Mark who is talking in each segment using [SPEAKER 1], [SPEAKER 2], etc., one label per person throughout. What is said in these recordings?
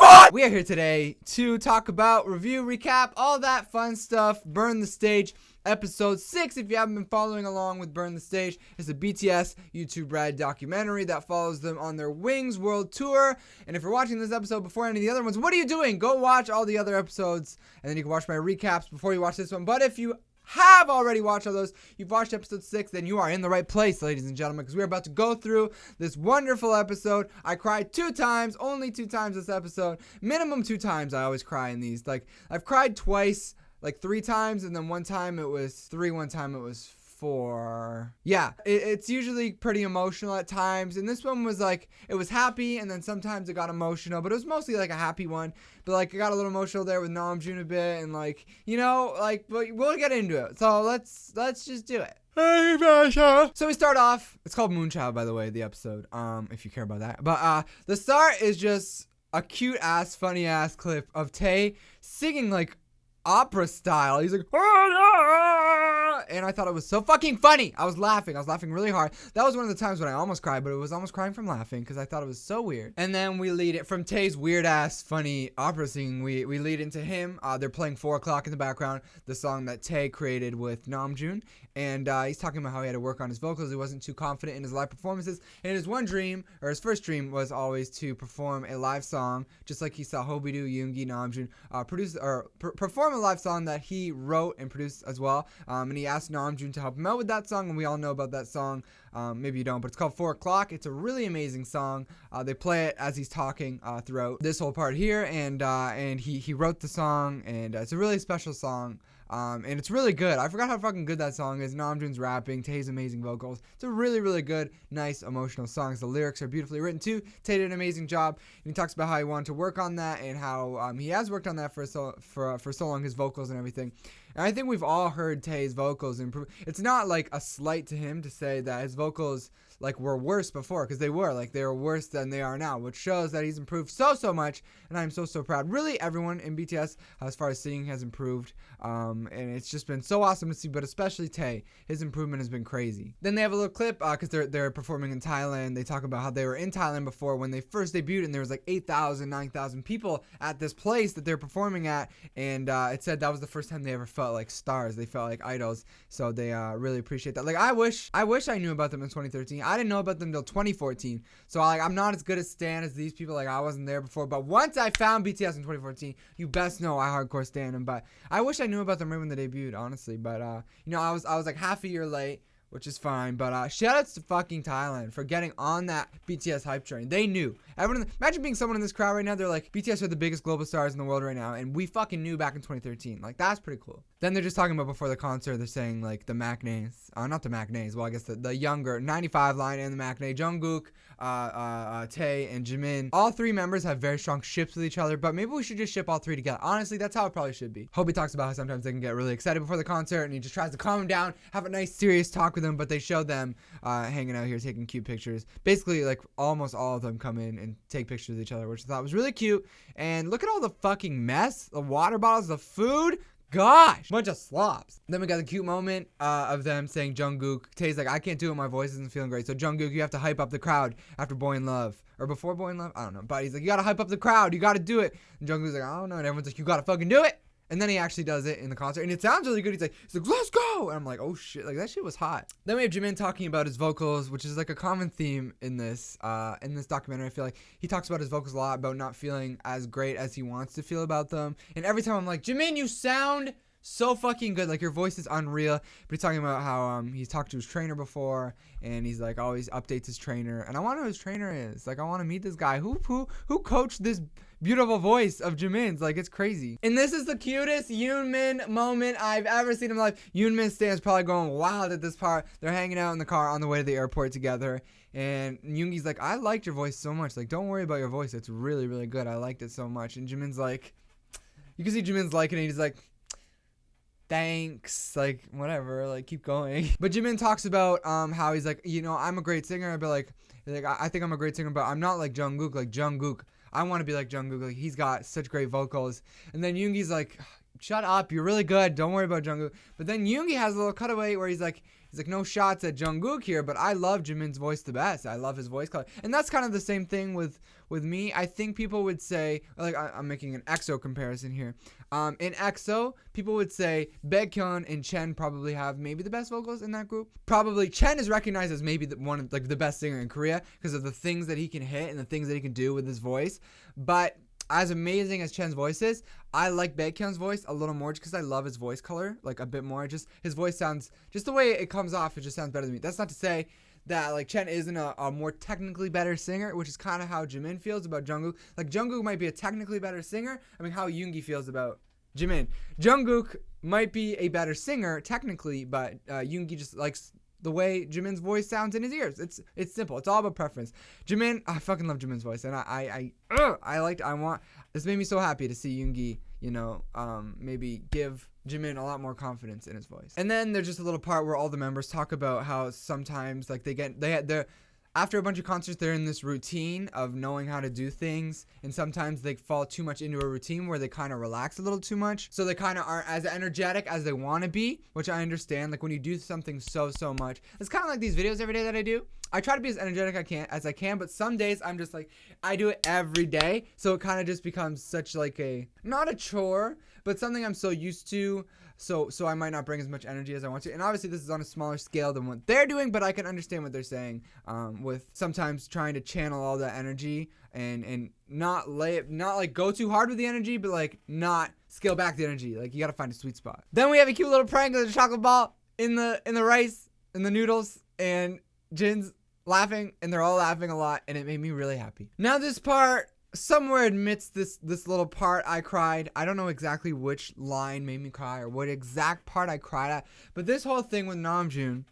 [SPEAKER 1] on! We are here today to talk about, review, recap, all that fun stuff. Burn the Stage, episode 6. If you haven't been following along with Burn the Stage, it's a BTS YouTube Red documentary that follows them on their Wings World Tour. And if you're watching this episode before any of the other ones, what are you doing? Go watch all the other episodes, and then you can watch my recaps before you watch this one. But if you have already watched all those, you've watched episode 6, then you are in the right place, ladies and gentlemen, because we're about to go through this wonderful episode. I cried 2 times, only 2 times this episode, minimum 2 times. I always cry in these. Like, I've cried twice, like 3 times, and then one time it was 3, one time it was 4. Yeah, it's usually pretty emotional at times, and this one was like, it was happy, and then sometimes it got emotional, but it was mostly like a happy one. But like, it got a little emotional there with NAMJOON a bit, and like, you know, like, but we'll get into it. So let's just do it. Hey, Masha. So we start off. It's called Moonchild, by the way, the episode. If you care about that. But the start is just a cute ass, funny ass clip of Tae singing like opera style. He's like, and I thought it was so fucking funny. I was laughing really hard. That was one of the times when I almost cried, but it was almost crying from laughing because I thought it was so weird. And then we lead it from Tae's weird ass funny opera singing. We lead into him. They're playing 4 o'clock in the background, the song that Tae created with NAMJOON. And he's talking about how he had to work on his vocals. He wasn't too confident in his live performances. And his one dream, or his first dream, was always to perform a live song, just like he saw Hobido, Yoongi, Namjoon perform a live song that he wrote and produced as well. And he asked Namjoon to help him out with that song, and we all know about that song. Maybe you don't, but it's called 4 O'Clock. It's a really amazing song. They play it as he's talking throughout this whole part here, and he wrote the song, and it's a really special song. And it's really good. I forgot how fucking good that song is. Namjoon's rapping, Tae's amazing vocals. It's a really, really good, nice, emotional song. The lyrics are beautifully written too. Tae did an amazing job, and he talks about how he wanted to work on that, and how he has worked on that for so long, his vocals and everything. And I think we've all heard Tae's vocals improve. It's not like a slight to him to say that his vocals like were worse before, because they were worse than they are now, which shows that he's improved so much, and I'm so proud. Really, everyone in BTS as far as singing has improved, and it's just been so awesome to see, but especially Tae. His improvement has been crazy. Then they have a little clip because they're performing in Thailand. They talk about how they were in Thailand before when they first debuted, and there was like 8,000, 9,000 people at this place that they're performing at, and it said that was the first time they ever felt like stars. They felt like idols, so they really appreciate that. Like, I wish I knew about them in 2013. I didn't know about them until 2014, so I'm not as good a stan as these people. Like, I wasn't there before, but once I found BTS in 2014, you best know I hardcore stan them. But I wish I knew about them right when they debuted, honestly. But you know, I was like half a year late, which is fine. But shout outs to fucking Thailand for getting on that BTS hype train. They knew. Everyone, imagine being someone in this crowd right now. They're like, BTS are the biggest global stars in the world right now, and we fucking knew back in 2013. Like, that's pretty cool. Then they're just talking about before the concert, they're saying like the MACNAs, not the MACNAs, well, I guess the younger 95 line and the MACNA, Jungkook, Tae, and Jimin. All 3 members have very strong ships with each other, but maybe we should just ship all 3 together. Honestly, that's how it probably should be. Hobie talks about how sometimes they can get really excited before the concert, and he just tries to calm them down, have a nice serious talk with them, but they show them hanging out here taking cute pictures. Basically, like, almost all of them come in and take pictures with each other, which I thought was really cute. And look at all the fucking mess, the water bottles, the food. Gosh, bunch of slops. Then we got the cute moment of them saying Jungkook. Tae's like, I can't do it, my voice isn't feeling great. So Jungkook, you have to hype up the crowd after Boy in Love. Or before Boy in Love? I don't know. But he's like, you gotta hype up the crowd. You gotta do it. And Jungkook's like, I don't know. And everyone's like, you gotta fucking do it. And then he actually does it in the concert, and it sounds really good. He's like, let's go! And I'm like, oh shit, like that shit was hot. Then we have Jimin talking about his vocals, which is like a common theme in this documentary. I feel like he talks about his vocals a lot, about not feeling as great as he wants to feel about them. And every time I'm like, Jimin, you sound so fucking good, like your voice is unreal. But he's talking about how he's talked to his trainer before, and he's like always updates his trainer, and I want to know who his trainer is. Like, I want to meet this guy. Who coached this beautiful voice of Jimin's? Like, it's crazy. And this is the cutest Yoonmin moment I've ever seen in my life. Yoonmin stands probably going wild at this part. They're hanging out in the car on the way to the airport together, and Yoongi's like, I liked your voice so much. Like, don't worry about your voice. It's really, really good. I liked it so much. And Jimin's like, you can see Jimin's liking it. He's like, thanks, like, whatever, like, keep going. But Jimin talks about how he's like, you know, I'm a great singer, but like I think I'm a great singer, but I'm not like Jungkook. Like, Jungkook, I want to be like Jungkook. Like, he's got such great vocals. And then Yoongi's like, shut up, you're really good, don't worry about Jungkook. But then Yoongi has a little cutaway where he's like, He's like, no shots at Jungkook here, but I love Jimin's voice the best. I love his voice color. And that's kind of the same thing with me. I think people would say, like, I'm making an EXO comparison here. In EXO, people would say Baekhyun and Chen probably have maybe the best vocals in that group. Probably Chen is recognized as maybe one of like the best singer in Korea because of the things that he can hit and the things that he can do with his voice. But as amazing as Chen's voice is, I like Baekhyun's voice a little more just because I love his voice color, like a bit more. Just his voice sounds, just the way it comes off, it just sounds better to me. That's not to say that like Chen isn't a more technically better singer, which is kind of how Jimin feels about Jungkook. Like Jungkook might be a technically better singer. I mean, how Yoongi feels about Jimin. Jungkook might be a better singer technically, but Yoongi just likes the way Jimin's voice sounds in his ears. It's simple. It's all about preference. Jimin, I fucking love Jimin's voice, and this made me so happy to see Yoongi, maybe give Jimin a lot more confidence in his voice. And then there's just a little part where all the members talk about how sometimes like they're after a bunch of concerts, they're in this routine of knowing how to do things, and sometimes they fall too much into a routine where they kind of relax a little too much, so they kind of aren't as energetic as they want to be, which I understand. Like when you do something so much, it's kind of like these videos every day that I do. I try to be as energetic as I can, but some days I'm just like, I do it every day, so it kind of just becomes such like not a chore, but something I'm so used to. So I might not bring as much energy as I want to. And obviously this is on a smaller scale than what they're doing, but I can understand what they're saying with sometimes trying to channel all that energy and not like go too hard with the energy, but like not scale back the energy. Like you got to find a sweet spot. Then we have a cute little prank with a chocolate ball in the rice, in the noodles, and Jin's laughing, and they're all laughing a lot, and it made me really happy. Now this part, somewhere amidst this little part, I cried. I don't know exactly which line made me cry or what exact part I cried at, but this whole thing with NAMJOON,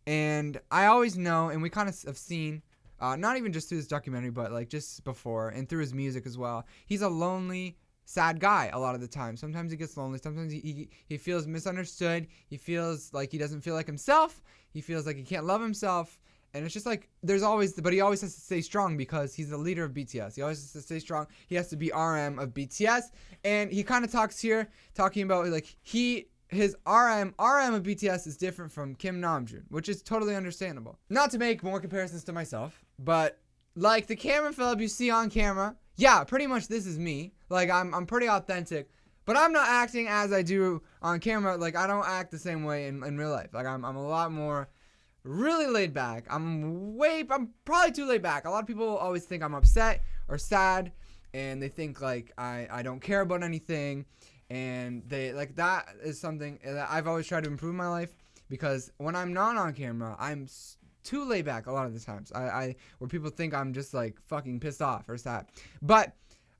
[SPEAKER 1] and I always know, and we kind of have seen, not even just through this documentary, but like just before and through his music as well, he's a lonely, sad guy a lot of the time. Sometimes he gets lonely. Sometimes he feels misunderstood. He feels like he doesn't feel like himself. He feels like he can't love himself. And it's just like, but he always has to stay strong because he's the leader of BTS. He always has to stay strong. He has to be RM of BTS. And he kind of talks here, talking about like his RM of BTS is different from Kim Namjoon, which is totally understandable. Not to make more comparisons to myself, but like the Cameron Phillip you see on camera, yeah, pretty much this is me. Like I'm pretty authentic, but I'm not acting as I do on camera. Like I don't act the same way in real life. Like I'm a lot more really laid back. I'm probably too laid back. A lot of people always think I'm upset or sad, and they think like I don't care about anything, and they like that is something that I've always tried to improve in my life, because when I'm not on camera, I'm too laid back a lot of the times. Where people think I'm just like fucking pissed off or sad. But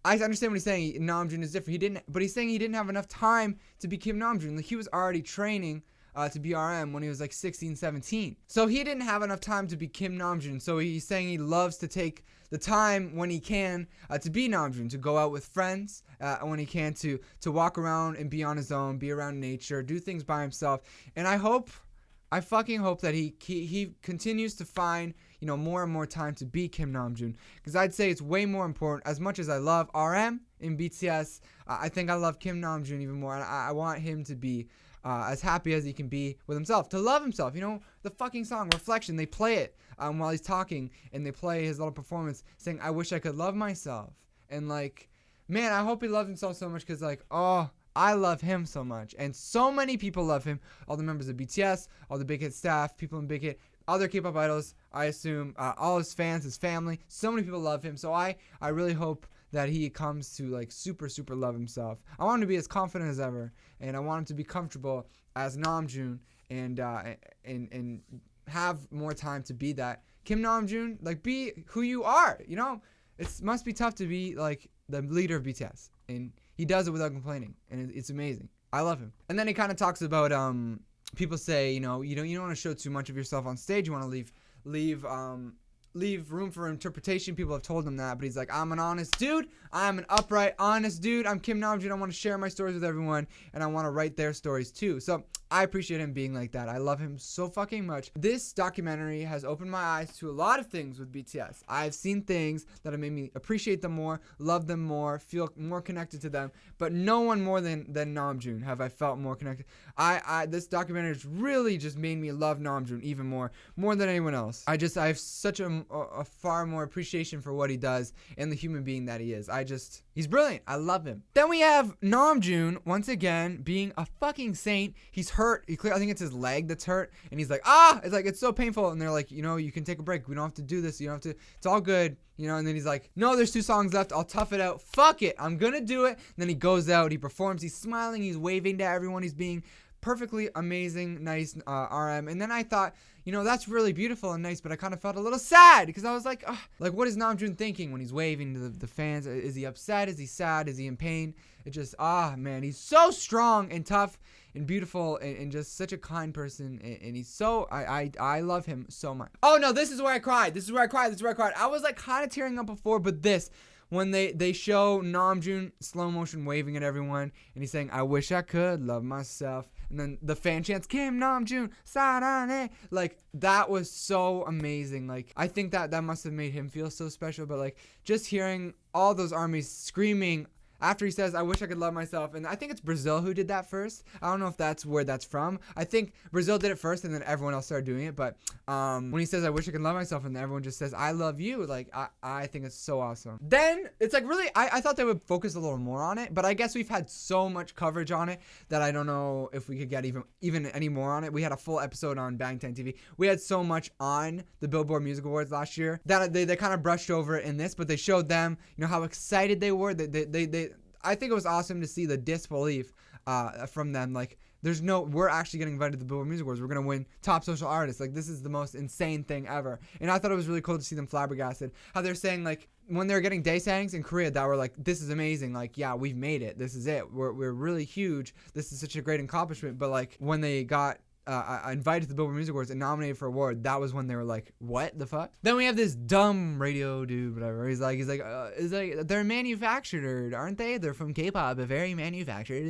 [SPEAKER 1] I understand what he's saying. Namjoon is different. But he's saying he didn't have enough time to be Kim Namjoon. Like he was already training to be RM when he was like 16, 17. So he didn't have enough time to be Kim Namjoon. So he's saying he loves to take the time when he can to be Namjoon, to go out with friends when he can, to walk around and be on his own, be around nature, do things by himself. And I fucking hope that he continues to find, more and more time to be Kim Namjoon, because I'd say it's way more important. As much as I love RM in BTS, I think I love Kim Namjoon even more, and I want him to be as happy as he can be with himself, to love himself. The fucking song Reflection, they play it while he's talking, and they play his little performance saying, I wish I could love myself. And like, man, I hope he loves himself so much, because like, oh, I love him so much, and so many people love him. All the members of BTS, all the Big Hit staff, people in Big Hit, other K-pop idols, I assume, all his fans, his family, so many people love him. So I really hope that he comes to like super love himself. I want him to be as confident as ever, and I want him to be comfortable as Namjoon, and have more time to be that Kim Namjoon. Like, be who you are. It must be tough to be like the leader of BTS, and he does it without complaining, and it's amazing. I love him. And then he kind of talks about people say, you don't want to show too much of yourself on stage. You want to leave room for interpretation. People have told him that, but he's like, I'm an honest dude. I'm an upright, honest dude. I'm Kim Namjoon. I want to share my stories with everyone, and I want to write their stories too. So I appreciate him being like that. I love him so fucking much. This documentary has opened my eyes to a lot of things with BTS. I've seen things that have made me appreciate them more, love them more, feel more connected to them, but no one more than NAMJOON have I felt more connected. This documentary has really just made me love NAMJOON even more than anyone else. I have such a far more appreciation for what he does and the human being that he is. He's brilliant. I love him. Then we have NAMJOON once again being a fucking saint. He's hurt. I think it's his leg that's hurt, and he's like, it's so painful. And they're like, you can take a break. We don't have to do this. You don't have to. It's all good. And then he's like, no, there's 2 songs left. I'll tough it out. Fuck it. I'm gonna do it. And then he goes out. He performs. He's smiling. He's waving to everyone. He's being perfectly amazing, nice RM. And then I thought, that's really beautiful and nice, but I kind of felt a little sad because I was like, what is NAMJOON thinking when he's waving to the fans? Is he upset? Is he sad? Is he in pain? It just, man, he's so strong and tough and beautiful and just such a kind person. And he's so, I love him so much. Oh no, this is where I cried. I was like kind of tearing up before, but when they show NAMJOON slow motion waving at everyone and he's saying, I wish I could love myself. And then the fan chants, Kim NAMJOON, Sarane. Like, that was so amazing. Like, I think that must have made him feel so special. But, like, just hearing all those armies screaming after he says, I wish I could love myself. And I think it's Brazil who did that first. I don't know if that's where that's from. I think Brazil did it first and then everyone else started doing it. But when he says, I wish I could love myself, and then everyone just says, I love you. Like, I think it's so awesome. Then it's like really, I thought they would focus a little more on it. But I guess we've had so much coverage on it that I don't know if we could get even any more on it. We had a full episode on Bangtan TV. We had so much on the Billboard Music Awards last year that they kind of brushed over it in this. But they showed them, how excited they were. I think it was awesome to see the disbelief from them. Like, we're actually getting invited to the Billboard Music Awards. We're going to win Top Social Artist. Like, this is the most insane thing ever. And I thought it was really cool to see them flabbergasted. How they're saying, like, when they were getting daesangs in Korea that were like, this is amazing. Like, yeah, we've made it. This is it. We're really huge. This is such a great accomplishment. But, like, when they got invited to the Billboard Music Awards and nominated for an award, that was when they were like, what the fuck? Then we have this dumb radio dude, whatever. He's like, they're manufactured, aren't they? They're from K-pop, but very manufactured.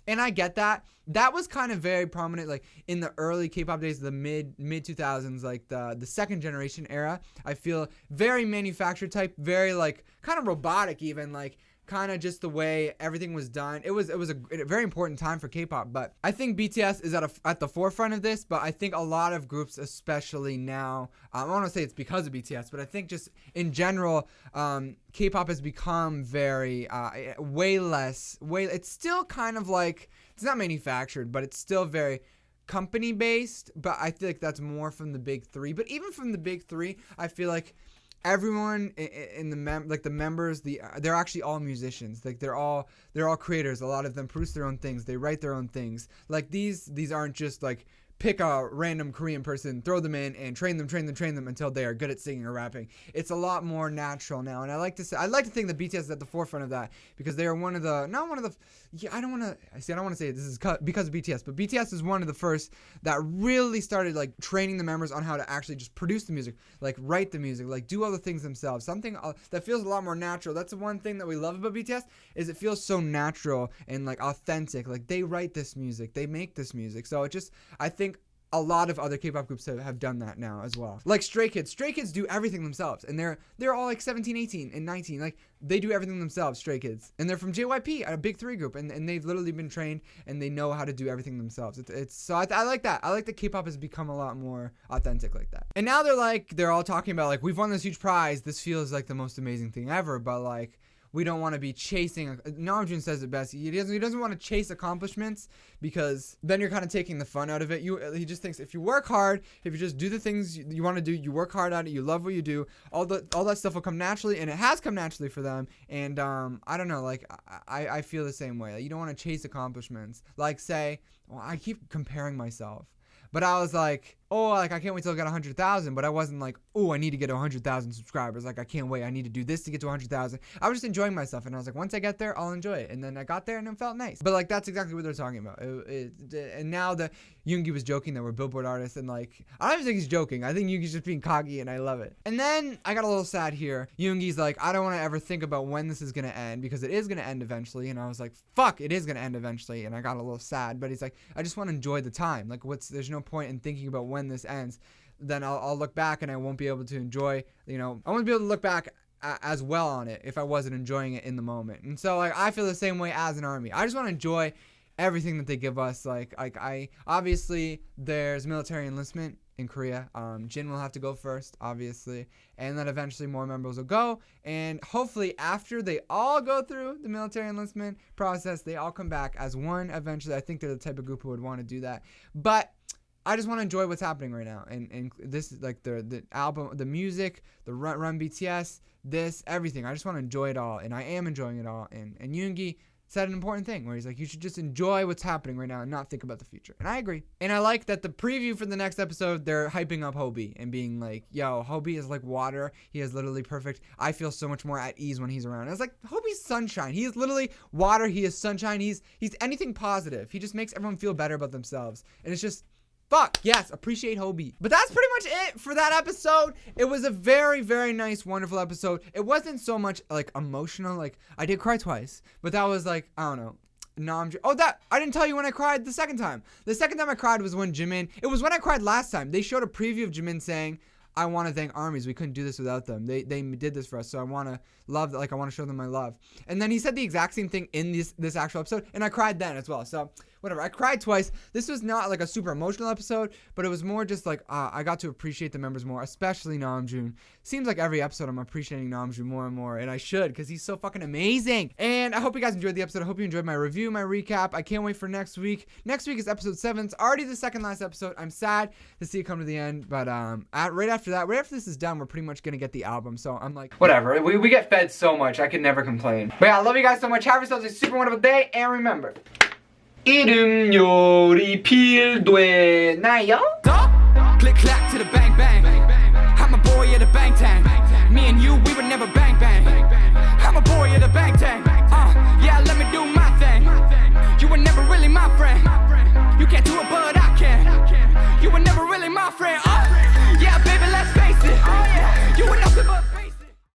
[SPEAKER 1] And I get that. That was kind of very prominent, like in the early K-pop days, the mid 2000s, like the second generation era. I feel very manufactured type, very like kind of robotic even, like kind of just the way everything was done. It was a very important time for K-pop, but I think BTS is at the forefront of this. But I think a lot of groups, especially now, I don't want to say it's because of BTS, but I think just in general, K-pop has become very it's still kind of like, it's not manufactured, but it's still very company based. But I feel like that's more from the big 3. But even from the big 3, I feel like everyone in the members, they're actually all musicians. Like, they're all creators. A lot of them produce their own things. They write their own things. Like, these aren't just like pick a random Korean person, throw them in, and train them until they are good at singing or rapping. It's a lot more natural now, and I like to think that BTS is at the forefront of that because they are I don't want to say this is because of BTS, but BTS is one of the first that really started like training the members on how to actually just produce the music, like write the music, like do all the things themselves. Something that feels a lot more natural. That's the one thing that we love about BTS, is it feels so natural and like authentic. Like, they write this music, they make this music. So I think a lot of other K-pop groups have done that now as well. Like Stray Kids do everything themselves, and they're all like 17, 18, and 19. Like, they do everything themselves, Stray Kids, and they're from JYP, a big 3 group, and they've literally been trained and they know how to do everything themselves. I like that. I like that K-pop has become a lot more authentic like that. And now they're all talking about like, we've won this huge prize. This feels like the most amazing thing ever, but like, we don't want to be chasing. NAMJOON says it best. He doesn't want to chase accomplishments, because then you're kind of taking the fun out of it. He just thinks if you work hard, if you just do the things you want to do, you work hard at it, you love what you do, all that stuff will come naturally, and it has come naturally for them. And I don't know, like I feel the same way. Like, you don't want to chase accomplishments. Like, say, I keep comparing myself. But I was like, oh, like I can't wait till I get 100,000, but I wasn't like, oh, I need to get 100,000 subscribers. Like I can't wait. I need to do this to get to 100,000. I was just enjoying myself, and I was like, once I get there, I'll enjoy it. And then I got there, and it felt nice. But like that's exactly what they're talking about. And now the Yoongi was joking that we're Billboard artists, and like I don't even think he's joking. I think Yoongi's just being cocky, and I love it. And then I got a little sad here. Yoongi's like, I don't want to ever think about when this is gonna end because it is gonna end eventually. And I was like, fuck, it is gonna end eventually. And I got a little sad. But he's like, I just want to enjoy the time. Like there's no point in thinking about when this ends. Then I'll look back and I won't be able to enjoy, I won't be able to look back as well on it if I wasn't enjoying it in the moment. And so like I feel the same way as an army. I just want to enjoy everything that they give us. Like I obviously there's military enlistment in Korea. Jin will have to go first, obviously, and then eventually more members will go, and hopefully after they all go through the military enlistment process, they all come back as one eventually. I think they're the type of group who would want to do that. But I just want to enjoy what's happening right now, and this is like the album, the music, the Run BTS, this, everything. I just want to enjoy it all, and I am enjoying it all. And Yoongi said an important thing where he's like, you should just enjoy what's happening right now and not think about the future. And I agree. And I like that the preview for the next episode, they're hyping up Hobie and being like, yo, Hobie is like water. He is literally perfect. I feel so much more at ease when he's around. And it's like, Hobie's sunshine. He is literally water. He is sunshine. He's anything positive. He just makes everyone feel better about themselves. And it's just, fuck, yes, appreciate Hobie. But that's pretty much it for that episode. It was a very, very nice, wonderful episode. It wasn't so much like emotional. Like I did cry twice, but that was like, I don't know. NAMJOON. Oh, that I didn't tell you when I cried the second time. The second time I cried was when Jimin. It was when I cried last time. They showed a preview of Jimin saying, I want to thank armies. We couldn't do this without them. They did this for us, so I want to love. Like I want to show them my love. And then he said the exact same thing in this actual episode, and I cried then as well. So whatever. I cried twice. This was not like a super emotional episode, but it was more just like I got to appreciate the members more, especially NAMJOON. Seems like every episode I'm appreciating NAMJOON more and more, and I should because he's so fucking amazing. And I hope you guys enjoyed the episode. I hope you enjoyed my review, my recap. I can't wait for next week. Next week is episode 7. It's already the second last episode. I'm sad to see it come to the end, but right after this is done, we're pretty much gonna get the album. So I'm like, whatever. We get fed so much. I can never complain. But yeah, I love you guys so much. Have yourselves a super wonderful day, and remember, 이름 요리 필요해나요? Click clack to the bang bang. I'm a boy at a bang tank. Me and you, we would never bang bang.